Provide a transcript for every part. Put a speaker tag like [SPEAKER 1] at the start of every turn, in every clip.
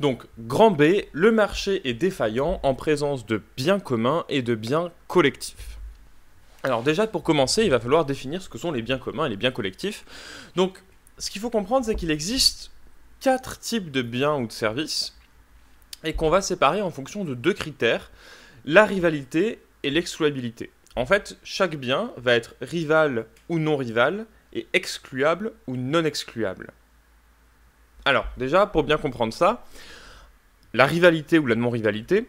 [SPEAKER 1] Donc, grand B, le marché est défaillant en présence de biens communs et de biens collectifs. Alors déjà, pour commencer, il va falloir définir ce que sont les biens communs et les biens collectifs. Donc, ce qu'il faut comprendre, c'est qu'il existe 4 types de biens ou de services et qu'on va séparer en fonction de 2 critères, la rivalité et l'excluabilité. En fait, chaque bien va être rival ou non rival et excluable ou non excluable. Alors, déjà, pour bien comprendre ça, la rivalité ou la non-rivalité,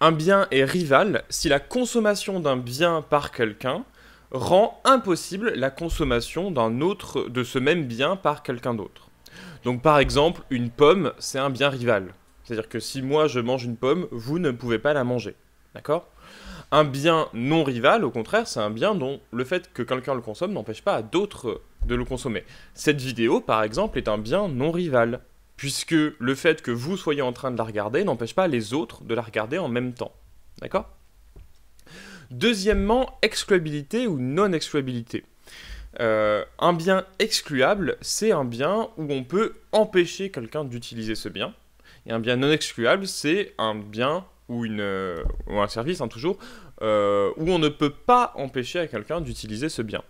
[SPEAKER 1] un bien est rival si la consommation d'un bien par quelqu'un rend impossible la consommation d'un autre de ce même bien par quelqu'un d'autre. Donc par exemple, une pomme, c'est un bien rival. C'est-à-dire que si moi je mange une pomme, vous ne pouvez pas la manger. D'accord ? Un bien non rival, au contraire, c'est un bien dont le fait que quelqu'un le consomme n'empêche pas à d'autres de le consommer. Cette vidéo, par exemple, est un bien non rival, puisque le fait que vous soyez en train de la regarder n'empêche pas les autres de la regarder en même temps. D'accord ? Deuxièmement, excluabilité ou non-excluabilité. Un bien excluable, c'est un bien où on peut empêcher quelqu'un d'utiliser ce bien. Et un bien non excluable, c'est un bien ou un service, toujours, où on ne peut pas empêcher à quelqu'un d'utiliser ce bien.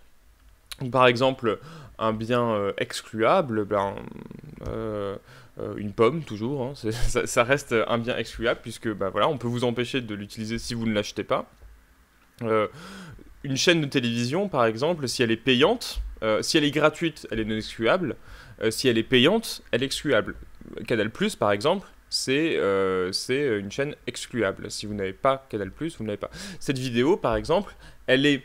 [SPEAKER 1] Donc, par exemple, un bien excluable, une pomme, toujours, hein, ça reste un bien excluable, puisque voilà, on peut vous empêcher de l'utiliser si vous ne l'achetez pas. Une chaîne de télévision, par exemple, si elle est payante, si elle est gratuite, elle est non excluable. Si elle est payante, elle est excluable. Canal+, par exemple, c'est une chaîne excluable. Si vous n'avez pas Canal+, vous ne l'avez pas. Cette vidéo, par exemple, elle est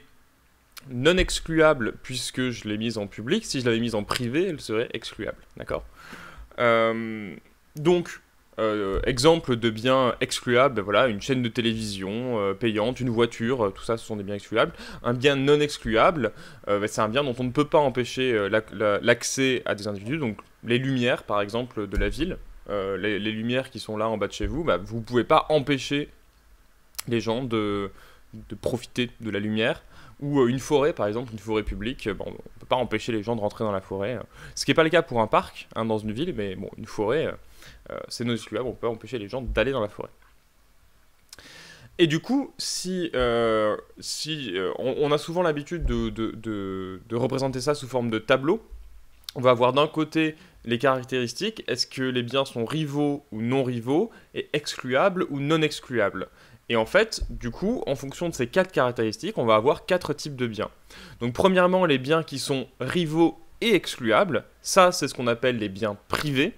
[SPEAKER 1] non excluable puisque je l'ai mise en public. Si je l'avais mise en privé, elle serait excluable. D'accord ? Donc, exemple de biens excluables, voilà, une chaîne de télévision payante, une voiture, tout ça, ce sont des biens excluables. Un bien non excluable, c'est un bien dont on ne peut pas empêcher l'accès à des individus. Donc, les lumières, par exemple, de la ville, les lumières qui sont là en bas de chez vous, vous ne pouvez pas empêcher les gens de profiter de la lumière. Ou une forêt, par exemple, une forêt publique, on ne peut pas empêcher les gens de rentrer dans la forêt. Ce qui n'est pas le cas pour un parc, dans une ville, mais bon, une forêt, c'est non excluable, on peut empêcher les gens d'aller dans la forêt. Et du coup, on a souvent l'habitude de représenter ça sous forme de tableau, on va avoir d'un côté les caractéristiques, est-ce que les biens sont rivaux ou non rivaux, et excluables ou non excluables. Et en fait, du coup, en fonction de ces 4 caractéristiques, on va avoir 4 types de biens. Donc premièrement, les biens qui sont rivaux et excluables, ça c'est ce qu'on appelle les biens privés.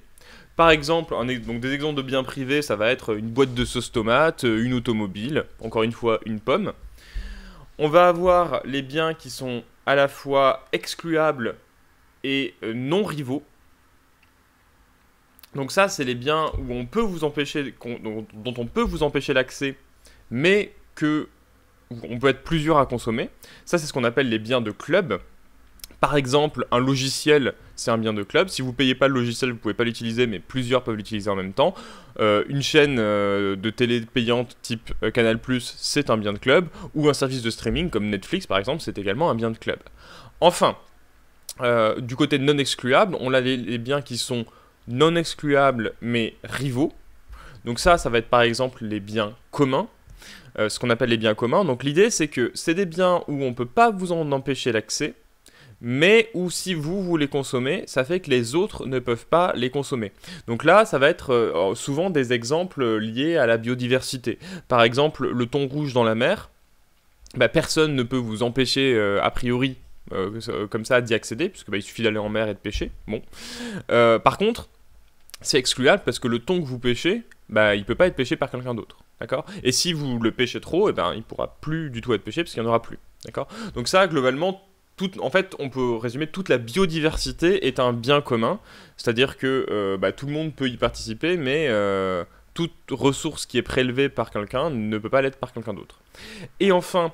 [SPEAKER 1] Par exemple, donc des exemples de biens privés, ça va être une boîte de sauce tomate, une automobile, encore une fois une pomme. On va avoir les biens qui sont à la fois excluables et non rivaux. Donc ça, c'est les biens où on peut vous empêcher, dont on peut vous empêcher l'accès, mais on peut être plusieurs à consommer. Ça, c'est ce qu'on appelle les biens de club. Par exemple, un logiciel, c'est un bien de club. Si vous ne payez pas le logiciel, vous ne pouvez pas l'utiliser, mais plusieurs peuvent l'utiliser en même temps. Une chaîne de télé payante type Canal+, c'est un bien de club. Ou un service de streaming comme Netflix, par exemple, c'est également un bien de club. Enfin, du côté non excluable, on a les biens qui sont non excluables, mais rivaux. Donc ça va être par exemple les biens communs. Ce qu'on appelle les biens communs. Donc l'idée, c'est que c'est des biens où on ne peut pas vous en empêcher l'accès, mais où si vous les consommez, ça fait que les autres ne peuvent pas les consommer. Donc là, ça va être souvent des exemples liés à la biodiversité. Par exemple, le thon rouge dans la mer, personne ne peut vous empêcher, a priori, comme ça, d'y accéder, puisque il suffit d'aller en mer et de pêcher. Bon. Par contre, c'est excluable parce que le thon que vous pêchez, il ne peut pas être pêché par quelqu'un d'autre. D'accord ? Et si vous le pêchez trop, il ne pourra plus du tout être pêché parce qu'il n'y en aura plus. D'accord ? Donc ça, globalement, en fait, on peut résumer, toute la biodiversité est un bien commun. C'est-à-dire que tout le monde peut y participer, mais toute ressource qui est prélevée par quelqu'un ne peut pas l'être par quelqu'un d'autre. Et enfin,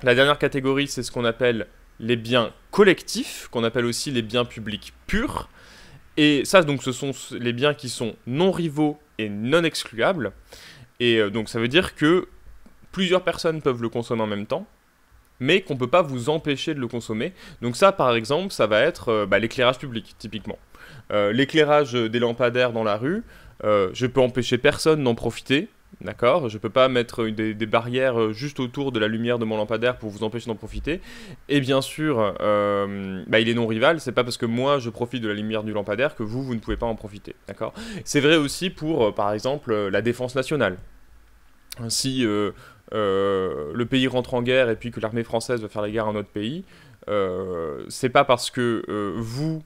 [SPEAKER 1] la dernière catégorie, c'est ce qu'on appelle les biens collectifs, qu'on appelle aussi les biens publics purs. Et ça, donc, ce sont les biens qui sont non rivaux et non excluables. Et donc ça veut dire que plusieurs personnes peuvent le consommer en même temps, mais qu'on ne peut pas vous empêcher de le consommer. Donc ça, par exemple, ça va être l'éclairage public, typiquement. l'éclairage des lampadaires dans la rue, je peux empêcher personne d'en profiter. D'accord, je peux pas mettre des barrières juste autour de la lumière de mon lampadaire pour vous empêcher d'en profiter. Et bien sûr, il est non rival. C'est pas parce que moi je profite de la lumière du lampadaire que vous ne pouvez pas en profiter. D'accord. C'est vrai aussi pour, par exemple, la défense nationale. Si le pays rentre en guerre et puis que l'armée française va faire la guerre à un autre pays, c'est pas parce que vous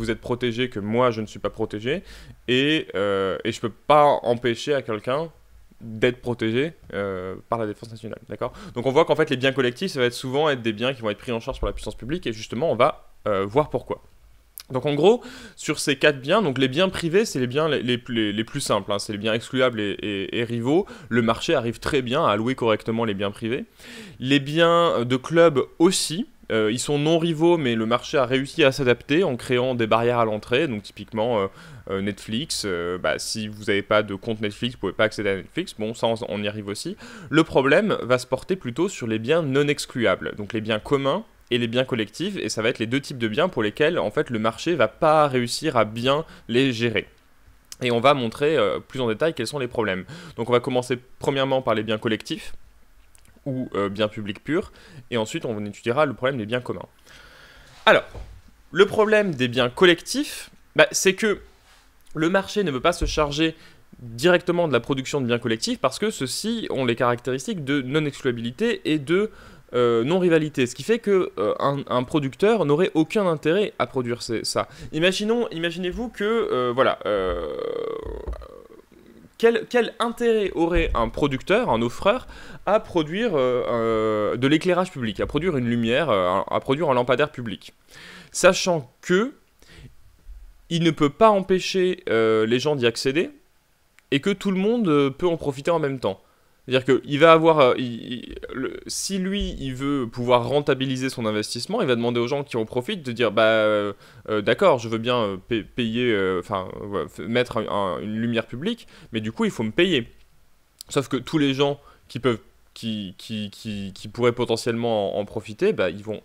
[SPEAKER 1] êtes protégé que moi je ne suis pas protégé, et je peux pas empêcher à quelqu'un d'être protégé par la défense nationale, d'accord. Donc on voit qu'en fait les biens collectifs, ça va souvent être des biens qui vont être pris en charge par la puissance publique, et justement on va voir pourquoi. Donc en gros, sur ces 4 biens, donc les biens privés, c'est les biens les plus simples, hein, c'est les biens excluables et rivaux. Le marché arrive très bien à allouer correctement les biens privés. Les biens de club aussi, ils sont non rivaux, mais le marché a réussi à s'adapter en créant des barrières à l'entrée. Donc typiquement Netflix, si vous n'avez pas de compte Netflix, vous ne pouvez pas accéder à Netflix. Bon, ça on y arrive aussi. Le problème va se porter plutôt sur les biens non excluables, donc les biens communs et les biens collectifs, et ça va être les 2 types de biens pour lesquels en fait le marché va pas réussir à bien les gérer. Et on va montrer plus en détail quels sont les problèmes. Donc on va commencer premièrement par les biens collectifs, ou biens publics purs, et ensuite on étudiera le problème des biens communs. Alors, le problème des biens collectifs, c'est que le marché ne veut pas se charger directement de la production de biens collectifs parce que ceux-ci ont les caractéristiques de non-excluabilité et de non-rivalité, ce qui fait qu'un producteur n'aurait aucun intérêt à produire ça. Imaginez-vous que, quel intérêt aurait un producteur, un offreur, à produire de l'éclairage public, à produire une lumière, à produire un lampadaire public, sachant que il ne peut pas empêcher les gens d'y accéder et que tout le monde peut en profiter en même temps. C'est-à-dire qu'il va avoir, si lui, il veut pouvoir rentabiliser son investissement, il va demander aux gens qui en profitent de dire, d'accord, je veux bien payer, mettre une lumière publique, mais du coup, il faut me payer. Sauf que tous les gens qui pourraient potentiellement en profiter,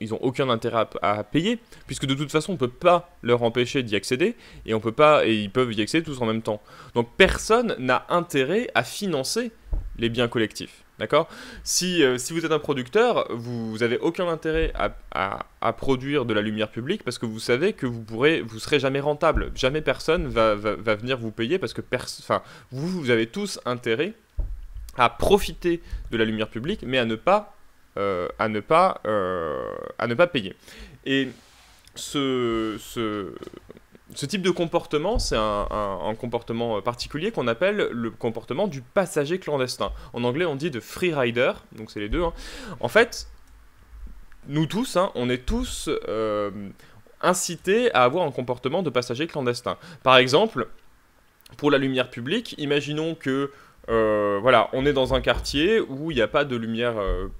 [SPEAKER 1] ils ont aucun intérêt à payer, puisque de toute façon, on ne peut pas leur empêcher d'y accéder, et ils peuvent y accéder tous en même temps. Donc personne n'a intérêt à financer les biens collectifs, d'accord. Si vous êtes un producteur, vous n'avez aucun intérêt à produire de la lumière publique, parce que vous savez que vous serez jamais rentable, jamais personne va venir vous payer, parce que vous avez tous intérêt à profiter de la lumière publique, mais à ne pas payer. Et ce type de comportement, c'est un comportement particulier qu'on appelle le comportement du passager clandestin. En anglais, on dit de free rider, donc c'est les deux. Hein. En fait, nous tous, on est tous incités à avoir un comportement de passager clandestin. Par exemple, pour la lumière publique, imaginons que on est dans un quartier où il n'y a pas de lumière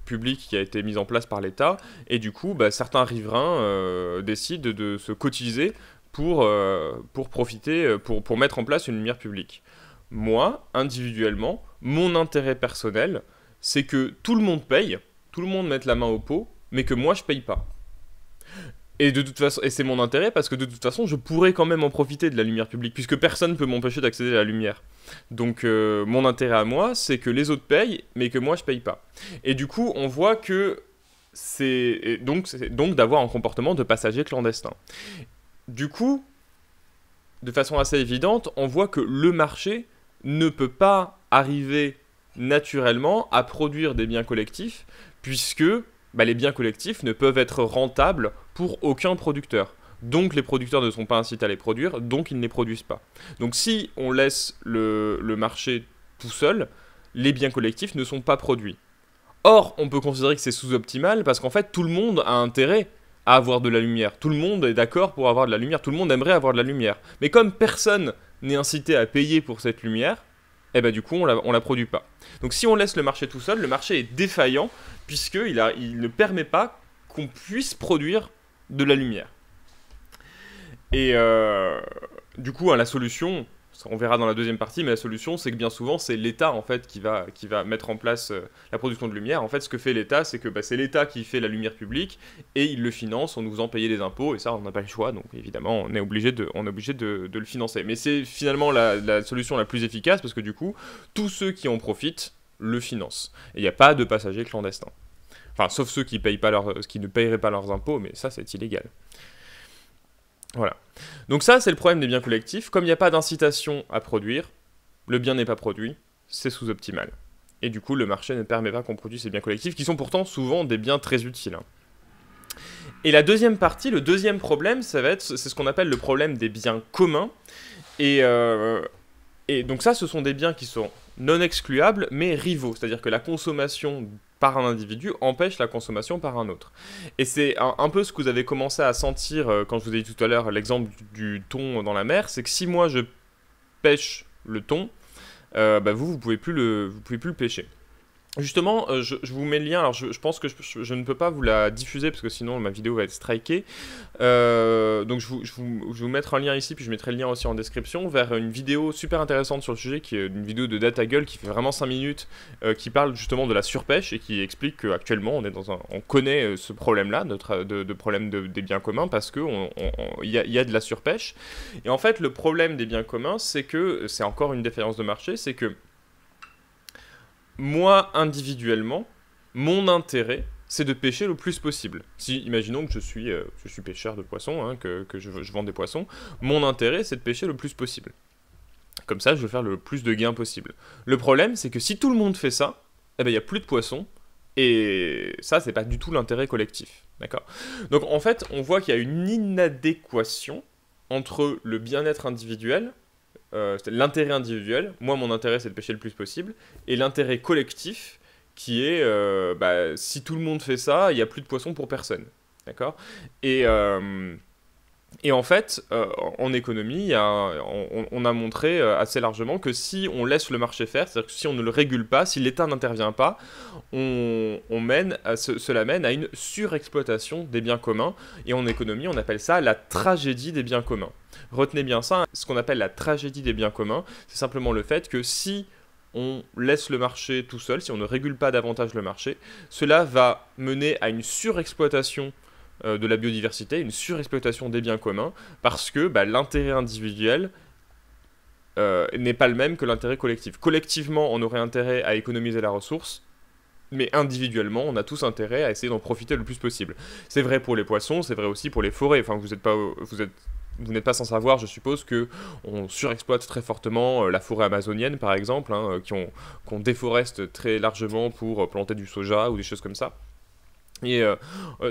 [SPEAKER 1] publique qui a été mise en place par l'État, et du coup, certains riverains décident de se cotiser pour profiter, pour mettre en place une lumière publique. Moi, individuellement, mon intérêt personnel, c'est que tout le monde paye, tout le monde mette la main au pot, mais que moi je paye pas. Et de toute façon, et c'est mon intérêt parce que de toute façon, je pourrais quand même en profiter de la lumière publique, puisque personne ne peut m'empêcher d'accéder à la lumière. Donc mon intérêt à moi, c'est que les autres payent, mais que moi je paye pas. Et du coup, on voit que c'est donc d'avoir un comportement de passager clandestin. Du coup, de façon assez évidente, on voit que le marché ne peut pas arriver naturellement à produire des biens collectifs, puisque les biens collectifs ne peuvent être rentables pour aucun producteur. Donc les producteurs ne sont pas incités à les produire, donc ils ne les produisent pas. Donc si on laisse le marché tout seul, les biens collectifs ne sont pas produits. Or, on peut considérer que c'est sous-optimal, parce qu'en fait, tout le monde a intérêt à avoir de la lumière. Tout le monde est d'accord pour avoir de la lumière. Tout le monde aimerait avoir de la lumière. Mais comme personne n'est incité à payer pour cette lumière, du coup, on la produit pas. Donc si on laisse le marché tout seul, le marché est défaillant, puisqu'il ne permet pas qu'on puisse produire de la lumière. Et du coup, la solution, on verra dans la deuxième partie, mais la solution, c'est que bien souvent, c'est l'État en fait qui va mettre en place la production de lumière. En fait, ce que fait l'État, c'est que c'est l'État qui fait la lumière publique et il le finance en nous faisant payer des impôts. Et ça, on n'a pas le choix, donc évidemment, on est obligé de le financer. Mais c'est finalement la solution la plus efficace parce que du coup, tous ceux qui en profitent le financent. Et il n'y a pas de passagers clandestins. Enfin, sauf ceux qui ne paieraient pas leurs impôts, mais ça, c'est illégal. Voilà. Donc ça, c'est le problème des biens collectifs. Comme il n'y a pas d'incitation à produire, le bien n'est pas produit, c'est sous-optimal. Et du coup, le marché ne permet pas qu'on produise ces biens collectifs, qui sont pourtant souvent des biens très utiles. Et la deuxième partie, le deuxième problème, c'est ce qu'on appelle le problème des biens communs. Et donc ça, ce sont des biens qui sont non excluables, mais rivaux. C'est-à-dire que la consommation par un individu empêche la consommation par un autre. Et c'est un peu ce que vous avez commencé à sentir quand je vous ai dit tout à l'heure l'exemple du thon dans la mer, c'est que si moi je pêche le thon, vous pouvez plus le pêcher. Justement, je vous mets le lien, alors je pense que je ne peux pas vous la diffuser parce que sinon ma vidéo va être strikée. Donc je vais vous mettre un lien ici, puis je mettrai le lien aussi en description, vers une vidéo super intéressante sur le sujet, qui est une vidéo de DataGull qui fait vraiment 5 minutes, qui parle justement de la surpêche et qui explique qu'actuellement on connaît ce problème-là, de problème des biens communs, parce qu'il y a de la surpêche. Et en fait, le problème des biens communs, c'est que, c'est encore une défaillance de marché, c'est que moi, individuellement, mon intérêt, c'est de pêcher le plus possible. Si, imaginons que je suis pêcheur de poissons, hein, que je vends des poissons, mon intérêt, c'est de pêcher le plus possible. Comme ça, je veux faire le plus de gains possible. Le problème, c'est que si tout le monde fait ça, il n'y a plus de poissons, et ça, c'est pas du tout l'intérêt collectif. D'accord ? Donc, en fait, on voit qu'il y a une inadéquation entre le bien-être individuel, l'intérêt individuel, moi mon intérêt c'est de pêcher le plus possible, et l'intérêt collectif qui est, si tout le monde fait ça, il n'y a plus de poissons pour personne. D'accord ? Et en fait, en économie, on a montré assez largement que si on laisse le marché faire, c'est-à-dire que si on ne le régule pas, si l'État n'intervient pas, cela mène à une surexploitation des biens communs. Et en économie, on appelle ça la tragédie des biens communs. Retenez bien ça, ce qu'on appelle la tragédie des biens communs, c'est simplement le fait que si on laisse le marché tout seul, si on ne régule pas davantage le marché, cela va mener à une surexploitation de la biodiversité, une surexploitation des biens communs, parce que l'intérêt individuel n'est pas le même que l'intérêt collectif. Collectivement, on aurait intérêt à économiser la ressource, mais individuellement, on a tous intérêt à essayer d'en profiter le plus possible. C'est vrai pour les poissons, c'est vrai aussi pour les forêts. Enfin, vous n'êtes pas sans savoir, je suppose, qu'on surexploite très fortement la forêt amazonienne, par exemple, hein, qu'on déforeste très largement pour planter du soja ou des choses comme ça. Et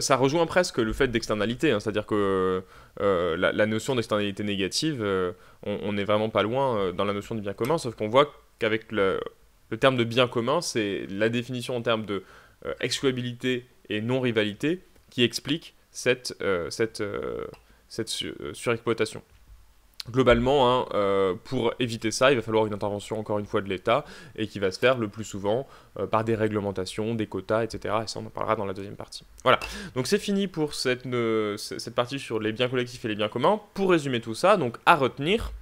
[SPEAKER 1] ça rejoint presque le fait d'externalité, hein, c'est-à-dire que la notion d'externalité négative, on n'est vraiment pas loin dans la notion de bien commun, sauf qu'on voit qu'avec le terme de bien commun, c'est la définition en termes de excluabilité et non-rivalité qui explique cette surexploitation. Globalement, pour éviter ça, il va falloir une intervention, encore une fois, de l'État, et qui va se faire le plus souvent par des réglementations, des quotas, etc. Et ça, on en parlera dans la deuxième partie. Voilà, donc c'est fini pour cette partie sur les biens collectifs et les biens communs. Pour résumer tout ça, donc à retenir,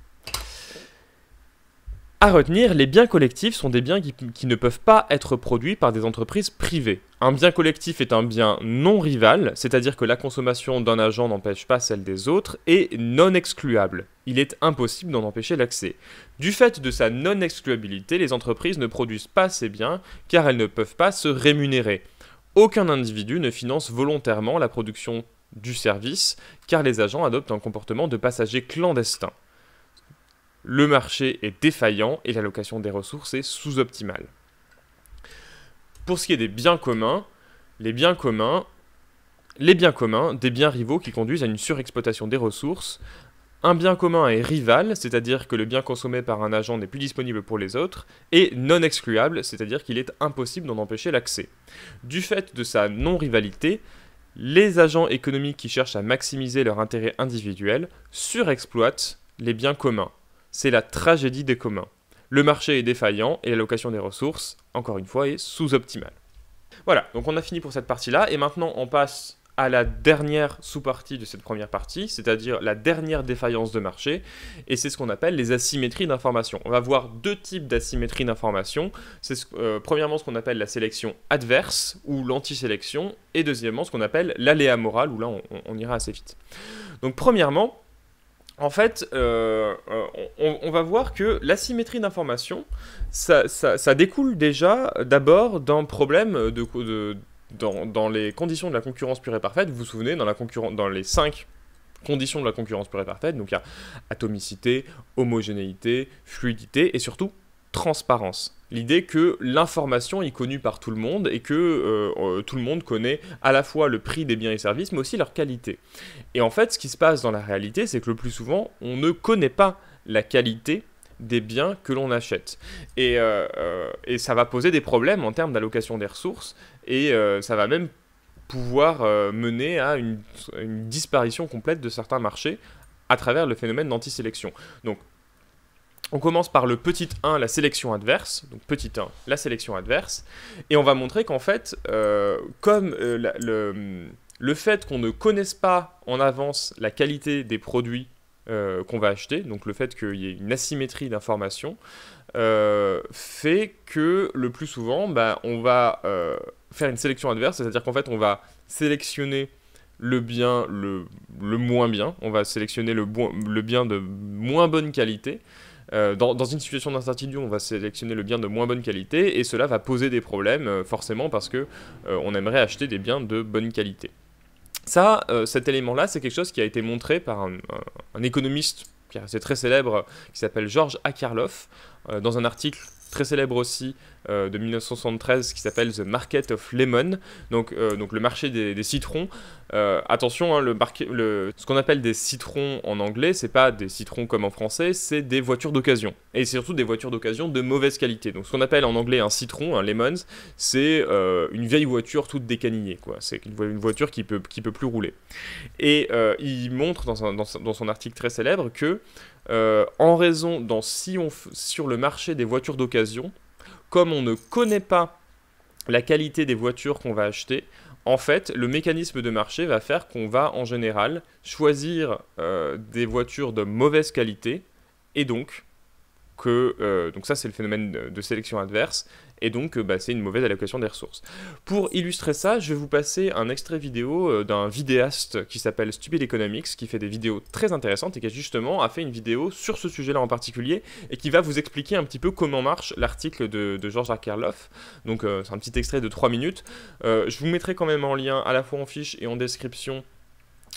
[SPEAKER 1] les biens collectifs sont des biens qui ne peuvent pas être produits par des entreprises privées. Un bien collectif est un bien non rival, c'est-à-dire que la consommation d'un agent n'empêche pas celle des autres, et non excluable. Il est impossible d'en empêcher l'accès. Du fait de sa non-excluabilité, les entreprises ne produisent pas ces biens car elles ne peuvent pas se rémunérer. Aucun individu ne finance volontairement la production du service car les agents adoptent un comportement de passager clandestin. Le marché est défaillant et l'allocation des ressources est sous-optimale. Pour ce qui est des biens communs, des biens rivaux qui conduisent à une surexploitation des ressources. Un bien commun est rival, c'est-à-dire que le bien consommé par un agent n'est plus disponible pour les autres, et non excluable, c'est-à-dire qu'il est impossible d'en empêcher l'accès. Du fait de sa non-rivalité, les agents économiques qui cherchent à maximiser leur intérêt individuel surexploitent les biens communs. C'est la tragédie des communs. Le marché est défaillant et l'allocation des ressources, encore une fois, est sous-optimale. Voilà, donc on a fini pour cette partie-là, et maintenant on passe à la dernière sous-partie de cette première partie, c'est-à-dire la dernière défaillance de marché, et c'est ce qu'on appelle les asymétries d'information. On va voir deux types d'asymétries d'information. C'est premièrement ce qu'on appelle la sélection adverse ou l'antisélection, et deuxièmement ce qu'on appelle l'aléa moral, où là on ira assez vite. Donc premièrement, en fait, on va voir que l'asymétrie d'information, ça découle déjà d'abord d'un problème dans les conditions de la concurrence pure et parfaite. Vous vous souvenez, dans les 5 conditions de la concurrence pure et parfaite, donc il y a atomicité, homogénéité, fluidité et surtout transparence. L'idée que l'information est connue par tout le monde et que tout le monde connaît à la fois le prix des biens et services, mais aussi leur qualité. Et en fait, ce qui se passe dans la réalité, c'est que le plus souvent, on ne connaît pas la qualité des biens que l'on achète. Et ça va poser des problèmes en termes d'allocation des ressources, et ça va même pouvoir mener à une disparition complète de certains marchés à travers le phénomène d'antisélection. Donc, on commence par le petit 1, la sélection adverse, donc petit 1, la sélection adverse, et on va montrer qu'en fait, comme le fait qu'on ne connaisse pas en avance la qualité des produits qu'on va acheter, donc le fait qu'il y ait une asymétrie d'information, fait que le plus souvent, on va faire une sélection adverse, c'est-à-dire qu'en fait, on va sélectionner le bien le moins bien, on va sélectionner le bien de moins bonne qualité. Dans une situation d'incertitude, on va sélectionner le bien de moins bonne qualité, et cela va poser des problèmes, forcément, parce que on aimerait acheter des biens de bonne qualité. Ça, cet élément-là, c'est quelque chose qui a été montré par un économiste qui est très célèbre, qui s'appelle George Akerlof, dans un article très célèbre aussi de 1973 qui s'appelle The Market of Lemon, donc le marché des citrons. Attention, hein, ce qu'on appelle des citrons en anglais, c'est pas des citrons comme en français, c'est des voitures d'occasion. Et c'est surtout des voitures d'occasion de mauvaise qualité. Donc ce qu'on appelle en anglais un citron, un lemons, c'est une vieille voiture toute décanillée, quoi. C'est une voiture qui peut plus rouler. Et il montre dans son article très célèbre que en raison sur le marché des voitures d'occasion, comme on ne connaît pas la qualité des voitures qu'on va acheter, en fait, le mécanisme de marché va faire qu'on va, en général, choisir des voitures de mauvaise qualité, et donc ça c'est le phénomène de sélection adverse, et donc c'est une mauvaise allocation des ressources. Pour illustrer ça, je vais vous passer un extrait vidéo d'un vidéaste qui s'appelle Stupid Economics, qui fait des vidéos très intéressantes et qui justement a fait une vidéo sur ce sujet-là en particulier, et qui va vous expliquer un petit peu comment marche l'article de George Akerlof. Donc c'est un petit extrait de 3 minutes. Je vous mettrai quand même en lien, à la fois en fiche et en description,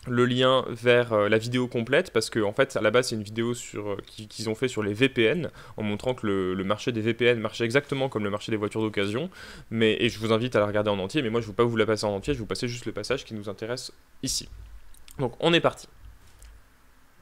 [SPEAKER 1] le lien vers la vidéo complète, parce que en fait à la base c'est une vidéo qu'ils ont fait sur les VPN, en montrant que le marché des VPN marchait exactement comme le marché des voitures d'occasion, et je vous invite à la regarder en entier, mais moi je ne vais pas vous la passer en entier, je vais vous passer juste le passage qui nous intéresse ici. Donc on est parti.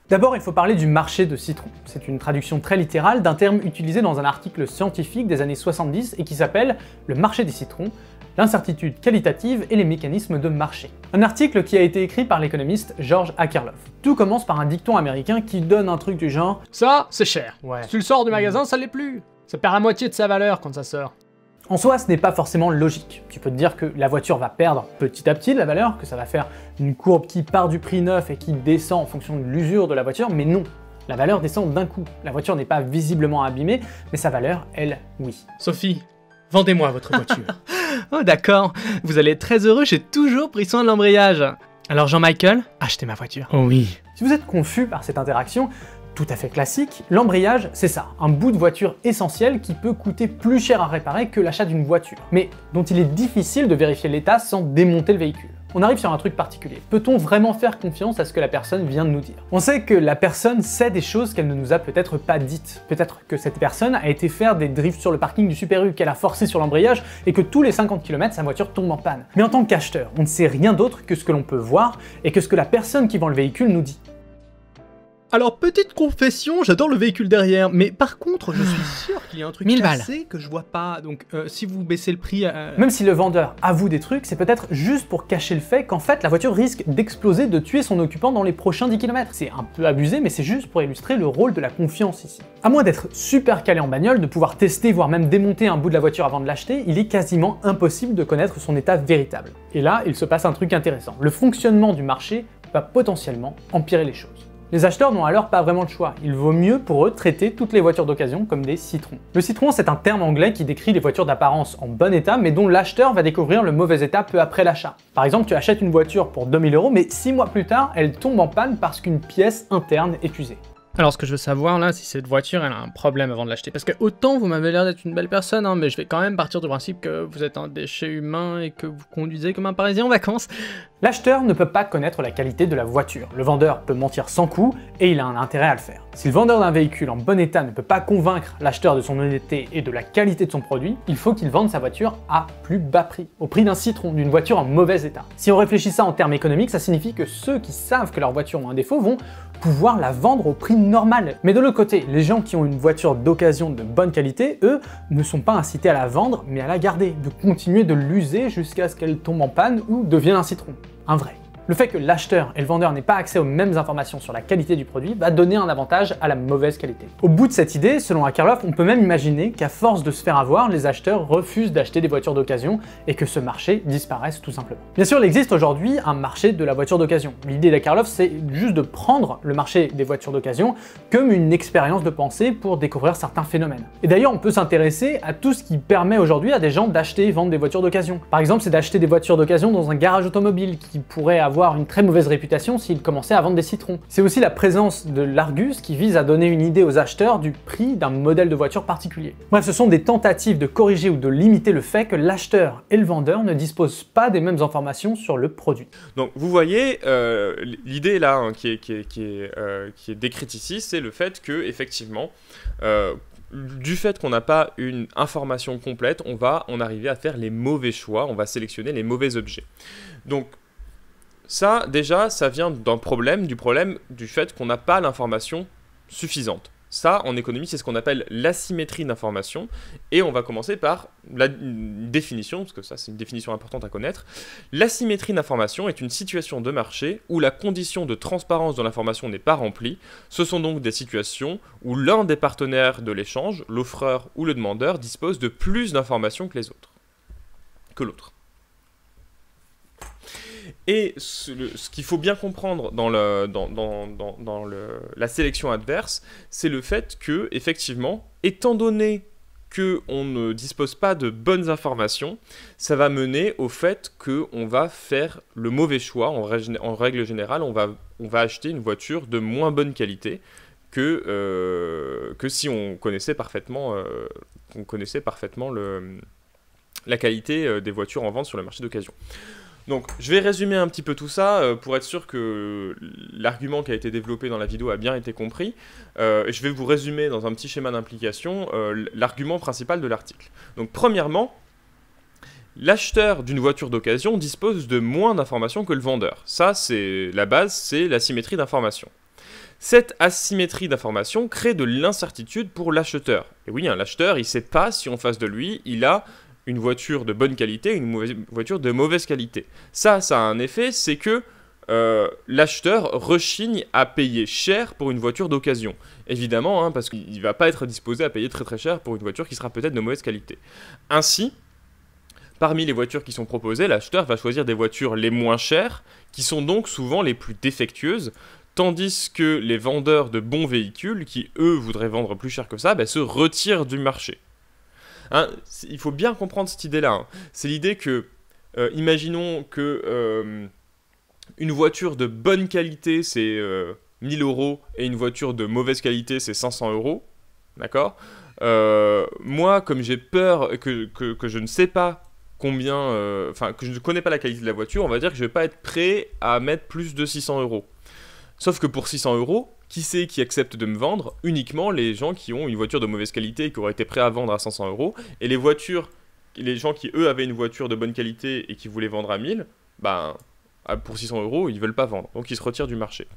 [SPEAKER 2] D'abord, il faut parler du marché de citron. C'est une traduction très littérale d'un terme utilisé dans un article scientifique des années 70 et qui s'appelle « Le marché des citrons, l'incertitude qualitative et les mécanismes de marché ». Un article qui a été écrit par l'économiste George Akerlof. Tout commence par un dicton américain qui donne un truc du genre «
[SPEAKER 3] Ça, c'est cher.
[SPEAKER 2] Ouais.
[SPEAKER 3] Si tu le sors du magasin, ça l'est plus. Ça perd la moitié de sa valeur quand ça sort. »
[SPEAKER 2] En soi, ce n'est pas forcément logique. Tu peux te dire que la voiture va perdre petit à petit de la valeur, que ça va faire une courbe qui part du prix neuf et qui descend en fonction de l'usure de la voiture, mais non. La valeur descend d'un coup. La voiture n'est pas visiblement abîmée, mais sa valeur, elle, oui.
[SPEAKER 3] Sophie, vendez-moi votre voiture.
[SPEAKER 4] Oh d'accord, vous allez être très heureux, j'ai toujours pris soin de l'embrayage. Alors Jean-Michel, achetez ma voiture.
[SPEAKER 3] Oh oui.
[SPEAKER 2] Si vous êtes confus par cette interaction, tout à fait classique, l'embrayage, c'est ça, un bout de voiture essentiel qui peut coûter plus cher à réparer que l'achat d'une voiture, mais dont il est difficile de vérifier l'état sans démonter le véhicule. On arrive sur un truc particulier. Peut-on vraiment faire confiance à ce que la personne vient de nous dire? On sait que la personne sait des choses qu'elle ne nous a peut-être pas dites. Peut-être que cette personne a été faire des drifts sur le parking du Super U, qu'elle a forcé sur l'embrayage et que tous les 50 km, sa voiture tombe en panne. Mais en tant qu'acheteur, on ne sait rien d'autre que ce que l'on peut voir et que ce que la personne qui vend le véhicule nous dit.
[SPEAKER 4] Alors, petite confession, j'adore le véhicule derrière, mais par contre, je suis sûr qu'il y a un truc
[SPEAKER 3] 1000 balles.
[SPEAKER 4] cassé que je vois pas. Donc, si vous baissez le prix...
[SPEAKER 2] Même si le vendeur avoue des trucs, c'est peut-être juste pour cacher le fait qu'en fait la voiture risque d'exploser, de tuer son occupant dans les prochains 10 km. C'est un peu abusé, mais c'est juste pour illustrer le rôle de la confiance ici. À moins d'être super calé en bagnole, de pouvoir tester, voire même démonter un bout de la voiture avant de l'acheter, il est quasiment impossible de connaître son état véritable. Et là, il se passe un truc intéressant. Le fonctionnement du marché va potentiellement empirer les choses. Les acheteurs n'ont alors pas vraiment le choix. Il vaut mieux pour eux traiter toutes les voitures d'occasion comme des citrons. Le citron, c'est un terme anglais qui décrit les voitures d'apparence en bon état, mais dont l'acheteur va découvrir le mauvais état peu après l'achat. Par exemple, tu achètes une voiture pour 2000 €, mais 6 mois plus tard, elle tombe en panne parce qu'une pièce interne est usée.
[SPEAKER 4] Alors, ce que je veux savoir là, si cette voiture elle a un problème avant de l'acheter. Parce que autant vous m'avez l'air d'être une belle personne, hein, mais je vais quand même partir du principe que vous êtes un déchet humain et que vous conduisez comme un Parisien en vacances.
[SPEAKER 2] L'acheteur ne peut pas connaître la qualité de la voiture. Le vendeur peut mentir sans coup et il a un intérêt à le faire. Si le vendeur d'un véhicule en bon état ne peut pas convaincre l'acheteur de son honnêteté et de la qualité de son produit, il faut qu'il vende sa voiture à plus bas prix, au prix d'un citron, d'une voiture en mauvais état. Si on réfléchit ça en termes économiques, ça signifie que ceux qui savent que leur voiture a un défaut vont pouvoir la vendre au prix normal. Mais de l'autre côté, les gens qui ont une voiture d'occasion de bonne qualité, eux, ne sont pas incités à la vendre, mais à la garder, de continuer de l'user jusqu'à ce qu'elle tombe en panne ou devienne un citron. Un vrai. Le fait que l'acheteur et le vendeur n'aient pas accès aux mêmes informations sur la qualité du produit va donner un avantage à la mauvaise qualité. Au bout de cette idée, selon Akerlof, on peut même imaginer qu'à force de se faire avoir, les acheteurs refusent d'acheter des voitures d'occasion et que ce marché disparaisse tout simplement. Bien sûr, il existe aujourd'hui un marché de la voiture d'occasion. L'idée d'Akerlof, c'est juste de prendre le marché des voitures d'occasion comme une expérience de pensée pour découvrir certains phénomènes. Et d'ailleurs, on peut s'intéresser à tout ce qui permet aujourd'hui à des gens d'acheter et vendre des voitures d'occasion. Par exemple, c'est d'acheter des voitures d'occasion dans un garage automobile qui pourrait avoir une très mauvaise réputation s'il commençait à vendre des citrons. C'est aussi la présence de l'Argus qui vise à donner une idée aux acheteurs du prix d'un modèle de voiture particulier. Bref, ce sont des tentatives de corriger ou de limiter le fait que l'acheteur et le vendeur ne disposent pas des mêmes informations sur le produit.
[SPEAKER 1] Donc vous voyez, l'idée là hein, qui est décrite ici, c'est le fait que effectivement, du fait qu'on n'a pas une information complète, on va en arriver à faire les mauvais choix, on va sélectionner les mauvais objets. Donc ça, déjà, ça vient du problème du fait qu'on n'a pas l'information suffisante. Ça, en économie, c'est ce qu'on appelle l'asymétrie d'information. Et on va commencer par la définition, parce que ça, c'est une définition importante à connaître. L'asymétrie d'information est une situation de marché où la condition de transparence de l'information n'est pas remplie. Ce sont donc des situations où l'un des partenaires de l'échange, l'offreur ou le demandeur, dispose de plus d'informations que l'autre. Et ce qu'il faut bien comprendre dans la sélection adverse, c'est le fait que, effectivement, étant donné qu'on ne dispose pas de bonnes informations, ça va mener au fait qu'on va faire le mauvais choix. En règle générale, on va acheter une voiture de moins bonne qualité que si on connaissait parfaitement, la qualité des voitures en vente sur le marché d'occasion. Donc, je vais résumer un petit peu tout ça pour être sûr que l'argument qui a été développé dans la vidéo a bien été compris. Je vais vous résumer dans un petit schéma d'implication l'argument principal de l'article. Donc, premièrement, l'acheteur d'une voiture d'occasion dispose de moins d'informations que le vendeur. Ça, c'est la base, c'est l'asymétrie d'information. Cette asymétrie d'information crée de l'incertitude pour l'acheteur. Et oui, l'acheteur, il ne sait pas si en face de lui, il a une voiture de bonne qualité, une voiture de mauvaise qualité. Ça a un effet, c'est que l'acheteur rechigne à payer cher pour une voiture d'occasion. Évidemment, parce qu'il ne va pas être disposé à payer très très cher pour une voiture qui sera peut-être de mauvaise qualité. Ainsi, parmi les voitures qui sont proposées, l'acheteur va choisir des voitures les moins chères, qui sont donc souvent les plus défectueuses, tandis que les vendeurs de bons véhicules, qui eux voudraient vendre plus cher que ça, se retirent du marché. Il faut bien comprendre cette idée-là. C'est l'idée que, imaginons que une voiture de bonne qualité, c'est 1000 € et une voiture de mauvaise qualité, c'est 500 €. D'accord ? Moi, comme j'ai peur que je ne sais pas combien... que je ne connais pas la qualité de la voiture, on va dire que je ne vais pas être prêt à mettre plus de 600 €. Sauf que pour 600 €, qui c'est qui accepte de me vendre? Uniquement les gens qui ont une voiture de mauvaise qualité et qui auraient été prêts à vendre à 500 €. Et les gens qui, eux, avaient une voiture de bonne qualité et qui voulaient vendre à 1000, pour 600 €, ils ne veulent pas vendre. Donc ils se retirent du marché.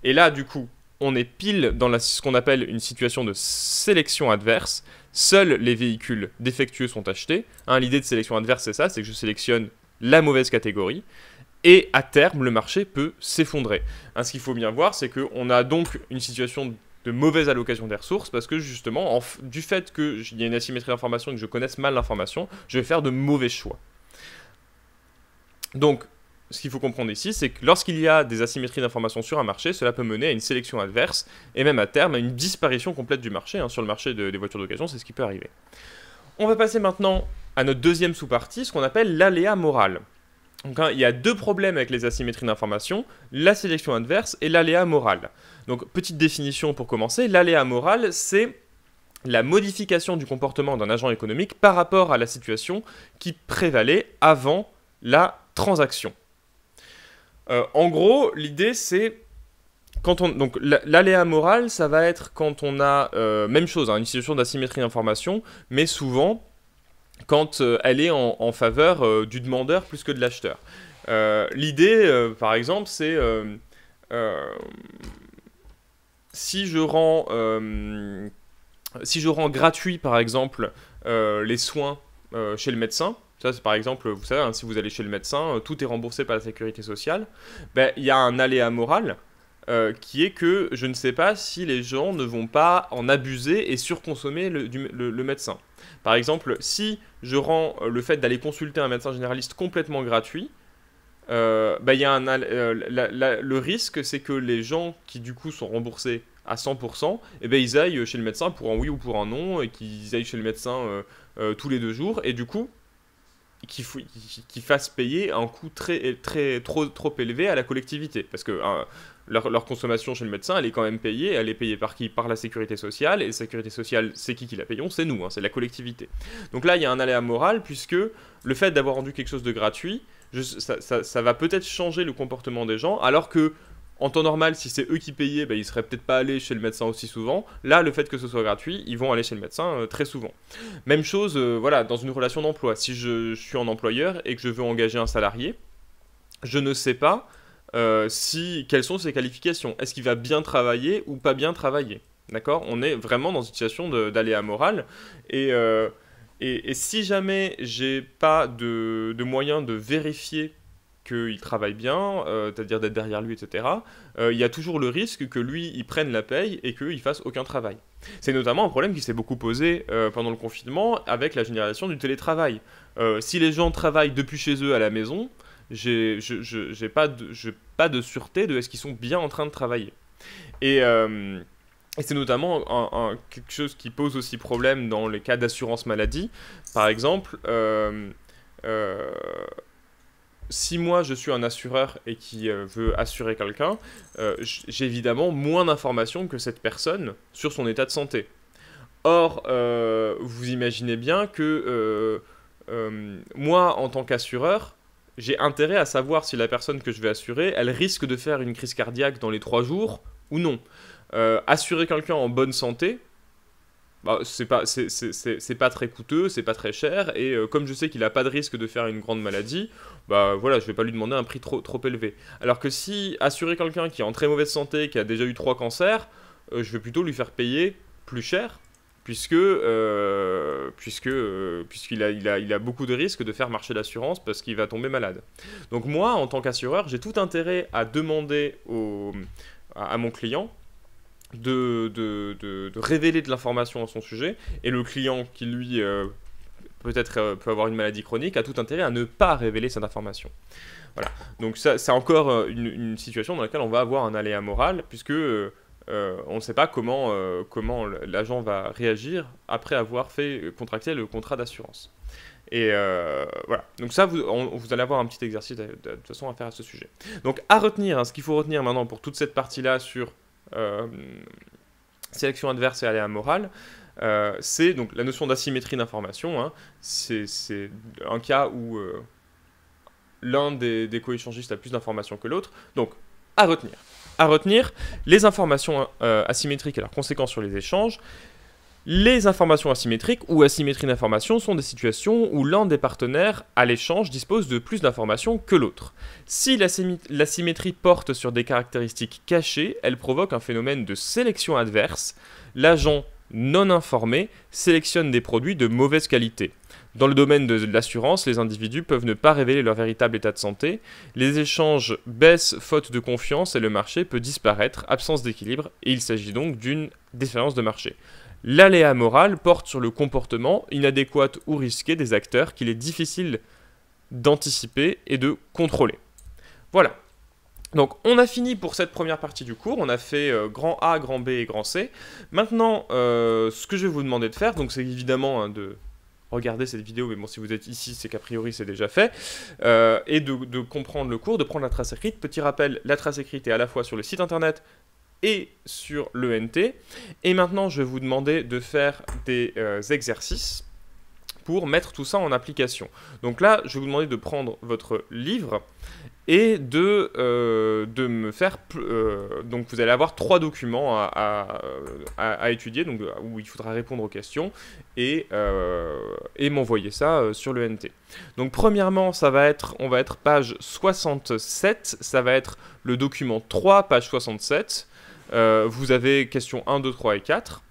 [SPEAKER 1] Et là, du coup, on est pile dans ce qu'on appelle une situation de sélection adverse. Seuls les véhicules défectueux sont achetés. Hein, l'idée de sélection adverse, c'est ça, c'est que je sélectionne la mauvaise catégorie. Et à terme, le marché peut s'effondrer. Hein, ce qu'il faut bien voir, c'est qu'on a donc une situation de mauvaise allocation des ressources, parce que justement, du fait qu'il y a une asymétrie d'information et que je connaisse mal l'information, je vais faire de mauvais choix. Donc, ce qu'il faut comprendre ici, c'est que lorsqu'il y a des asymétries d'information sur un marché, cela peut mener à une sélection adverse, et même à terme à une disparition complète du marché. Hein, sur le marché des voitures d'occasion, c'est ce qui peut arriver. On va passer maintenant à notre deuxième sous-partie, ce qu'on appelle l'aléa moral. Donc, hein, il y a deux problèmes avec les asymétries d'information, la sélection adverse et l'aléa moral. Donc, petite définition pour commencer, l'aléa moral, c'est la modification du comportement d'un agent économique par rapport à la situation qui prévalait avant la transaction. En gros, l'idée c'est donc l'aléa moral, ça va être quand on a même chose, hein, une situation d'asymétrie d'information, mais souvent quand elle est en faveur du demandeur plus que de l'acheteur. L'idée, par exemple, c'est si je rends gratuit, par exemple, les soins chez le médecin. Ça, c'est par exemple, vous savez, hein, si vous allez chez le médecin, tout est remboursé par la sécurité sociale. Ben, y a un aléa moral qui est que je ne sais pas si les gens ne vont pas en abuser et surconsommer le médecin. Par exemple, si je rends le fait d'aller consulter un médecin généraliste complètement gratuit, y a le risque, c'est que les gens qui du coup sont remboursés à 100%, ils aillent chez le médecin pour un oui ou pour un non, et qu'ils aillent chez le médecin tous les 2 jours, et du coup, qu'ils fassent payer un coût trop élevé à la collectivité. Parce que leur consommation chez le médecin, elle est quand même payée. Elle est payée par qui? Par la sécurité sociale. Et la sécurité sociale, c'est qui la payons? C'est nous, hein, c'est la collectivité. Donc là, il y a un aléa moral, puisque le fait d'avoir rendu quelque chose de gratuit, ça va peut-être changer le comportement des gens, alors que en temps normal, si c'est eux qui payaient, ils seraient peut-être pas allés chez le médecin aussi souvent. Là, le fait que ce soit gratuit, ils vont aller chez le médecin très souvent. Même chose, voilà, dans une relation d'emploi. Si je suis un employeur et que je veux engager un salarié, je ne sais pas quelles sont ses qualifications. Est-ce qu'il va bien travailler ou pas bien travailler? D'accord? On est vraiment dans une situation d'aléa moral. Et si jamais j'ai pas de moyen de vérifier qu'il travaille bien, c'est-à-dire d'être derrière lui, etc., il y a toujours le risque que lui, il prenne la paye et qu'il fasse aucun travail. C'est notamment un problème qui s'est beaucoup posé pendant le confinement avec la généralisation du télétravail. Si les gens travaillent depuis chez eux à la maison, j'ai pas de sûreté de est-ce qu'ils sont bien en train de travailler. Et c'est notamment quelque chose qui pose aussi problème dans les cas d'assurance maladie. Par exemple, si moi je suis un assureur et qui veut assurer quelqu'un, j'ai évidemment moins d'informations que cette personne sur son état de santé. Or, vous imaginez bien que moi, en tant qu'assureur, j'ai intérêt à savoir si la personne que je vais assurer, elle risque de faire une crise cardiaque dans les 3 jours ou non. Assurer quelqu'un en bonne santé, c'est pas très coûteux, c'est pas très cher, et comme je sais qu'il n'a pas de risque de faire une grande maladie, voilà, je vais pas lui demander un prix trop élevé. Alors que si assurer quelqu'un qui est en très mauvaise santé, qui a déjà eu 3 cancers, je vais plutôt lui faire payer plus cher, puisqu'il a beaucoup de risques de faire marcher l'assurance parce qu'il va tomber malade. Donc moi, en tant qu'assureur, j'ai tout intérêt à demander à mon client de révéler de l'information à son sujet, et le client qui lui peut-être peut avoir une maladie chronique a tout intérêt à ne pas révéler cette information. Voilà. Donc ça, c'est encore une situation dans laquelle on va avoir un aléa moral, puisque on ne sait pas comment l'agent va réagir après avoir fait contracter le contrat d'assurance. Et voilà. Donc ça, vous allez avoir un petit exercice de toute façon à faire à ce sujet. Donc à retenir, hein, ce qu'il faut retenir maintenant pour toute cette partie-là sur sélection adverse et aléa moral, c'est donc la notion d'asymétrie d'information. Hein. C'est un cas où l'un des co-échangistes a plus d'informations que l'autre. Donc à retenir les informations asymétriques et leurs conséquences sur les échanges, Les informations asymétriques ou asymétrie d'informations sont des situations où l'un des partenaires à l'échange dispose de plus d'informations que l'autre. Si l'asymétrie porte sur des caractéristiques cachées, elle provoque un phénomène de sélection adverse. L'agent non informé sélectionne des produits de mauvaise qualité. Dans le domaine de l'assurance, les individus peuvent ne pas révéler leur véritable état de santé, les échanges baissent faute de confiance et le marché peut disparaître, absence d'équilibre, et il s'agit donc d'une défaillance de marché. L'aléa moral porte sur le comportement inadéquat ou risqué des acteurs qu'il est difficile d'anticiper et de contrôler. Voilà. Donc on a fini pour cette première partie du cours, on a fait grand A, grand B et grand C. Maintenant, ce que je vais vous demander de faire, donc c'est évidemment de regarder cette vidéo, mais bon, si vous êtes ici, c'est qu'a priori c'est déjà fait, et de comprendre le cours, de prendre la trace écrite. Petit rappel, la trace écrite est à la fois sur le site internet et sur l'ENT. Et maintenant, je vais vous demander de faire des exercices pour mettre tout ça en application. Donc là, je vais vous demander de prendre votre livre et de me faire... donc vous allez avoir 3 documents à étudier, donc, où il faudra répondre aux questions et m'envoyer ça sur l'ENT. Donc premièrement, on va être page 67, ça va être le document 3, page 67. Vous avez questions 1, 2, 3 et 4.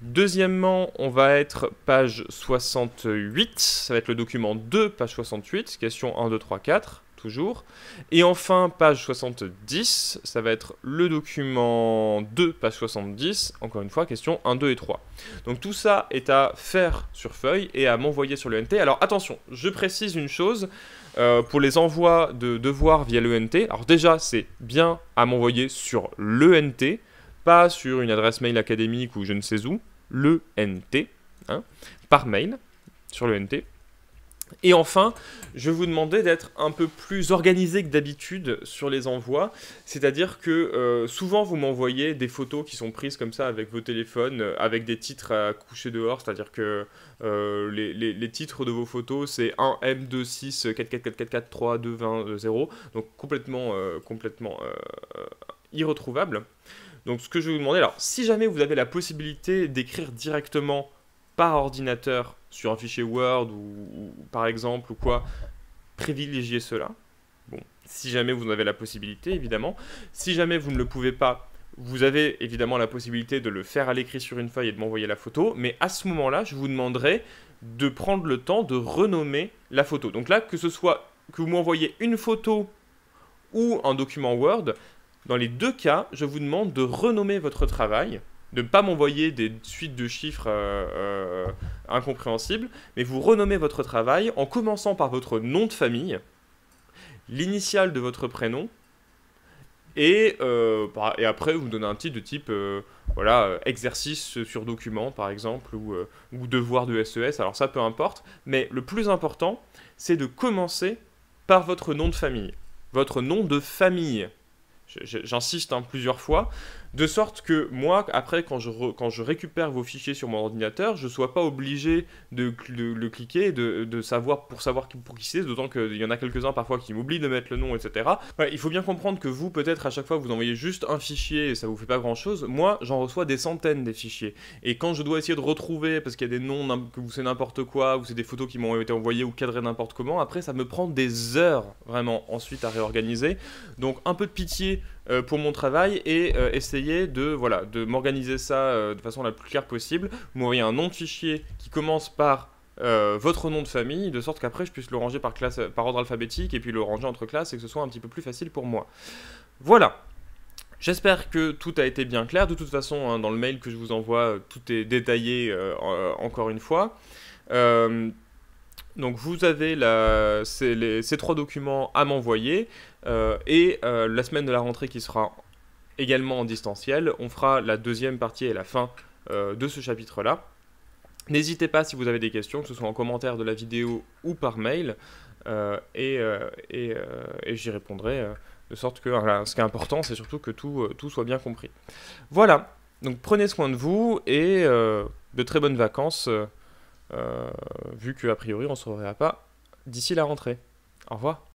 [SPEAKER 1] Deuxièmement, on va être page 68, ça va être le document 2, page 68, question 1, 2, 3, 4, toujours. Et enfin, page 70, ça va être le document 2, page 70, encore une fois, question 1, 2 et 3. Donc tout ça est à faire sur feuille et à m'envoyer sur l'ENT. Alors attention, je précise une chose. Pour les envois de devoirs via l'ENT, alors déjà c'est bien à m'envoyer sur l'ENT, pas sur une adresse mail académique ou je ne sais où, l'ENT, hein, par mail, sur l'ENT. Et enfin, je vais vous demander d'être un peu plus organisé que d'habitude sur les envois, c'est-à-dire que souvent vous m'envoyez des photos qui sont prises comme ça avec vos téléphones, avec des titres à coucher dehors, c'est-à-dire que les titres de vos photos c'est 1 M26 44444 3 2 20 0, donc complètement irretrouvable. Donc ce que je vais vous demander, alors si jamais vous avez la possibilité d'écrire directement par ordinateur sur un fichier Word ou par exemple ou quoi, privilégiez cela. Bon, si jamais vous en avez la possibilité, évidemment. Si jamais vous ne le pouvez pas, vous avez évidemment la possibilité de le faire à l'écrit sur une feuille et de m'envoyer la photo, mais à ce moment-là, je vous demanderai de prendre le temps de renommer la photo. Donc là, que ce soit que vous m'envoyez une photo ou un document Word, dans les deux cas, je vous demande de renommer votre travail, de ne pas m'envoyer des suites de chiffres incompréhensibles, mais vous renommez votre travail en commençant par votre nom de famille, l'initiale de votre prénom, et après vous donnez un titre de type voilà, exercice sur document par exemple, ou devoir de SES, alors ça peu importe, mais le plus important, c'est de commencer par votre nom de famille. Votre nom de famille. J'insiste plusieurs fois, de sorte que moi, après, quand je récupère vos fichiers sur mon ordinateur, je ne sois pas obligé de le cliquer, pour savoir pour qui c'est, d'autant qu'il y en a quelques-uns parfois qui m'oublient de mettre le nom, etc. Ouais, il faut bien comprendre que vous, peut-être, à chaque fois, vous envoyez juste un fichier et ça ne vous fait pas grand-chose. Moi, j'en reçois des centaines des fichiers. Et quand je dois essayer de retrouver, parce qu'il y a des noms, que c'est n'importe quoi, ou c'est des photos qui m'ont été envoyées ou cadrées n'importe comment, après, ça me prend des heures, vraiment, ensuite à réorganiser. Donc, un peu de pitié pour mon travail et essayer de m'organiser ça de façon la plus claire possible. Vous m'envoyez un nom de fichier qui commence par votre nom de famille, de sorte qu'après je puisse le ranger par ordre alphabétique et puis le ranger entre classes et que ce soit un petit peu plus facile pour moi. Voilà. J'espère que tout a été bien clair. De toute façon, dans le mail que je vous envoie, tout est détaillé encore une fois. Donc vous avez ces 3 documents à m'envoyer et la semaine de la rentrée qui sera également en distanciel, on fera la deuxième partie et la fin de ce chapitre-là. N'hésitez pas si vous avez des questions, que ce soit en commentaire de la vidéo ou par mail, et j'y répondrai, de sorte que voilà, ce qui est important, c'est surtout que tout soit bien compris. Voilà, donc prenez soin de vous et de très bonnes vacances, vu qu'a priori on ne se reverra pas d'ici la rentrée. Au revoir.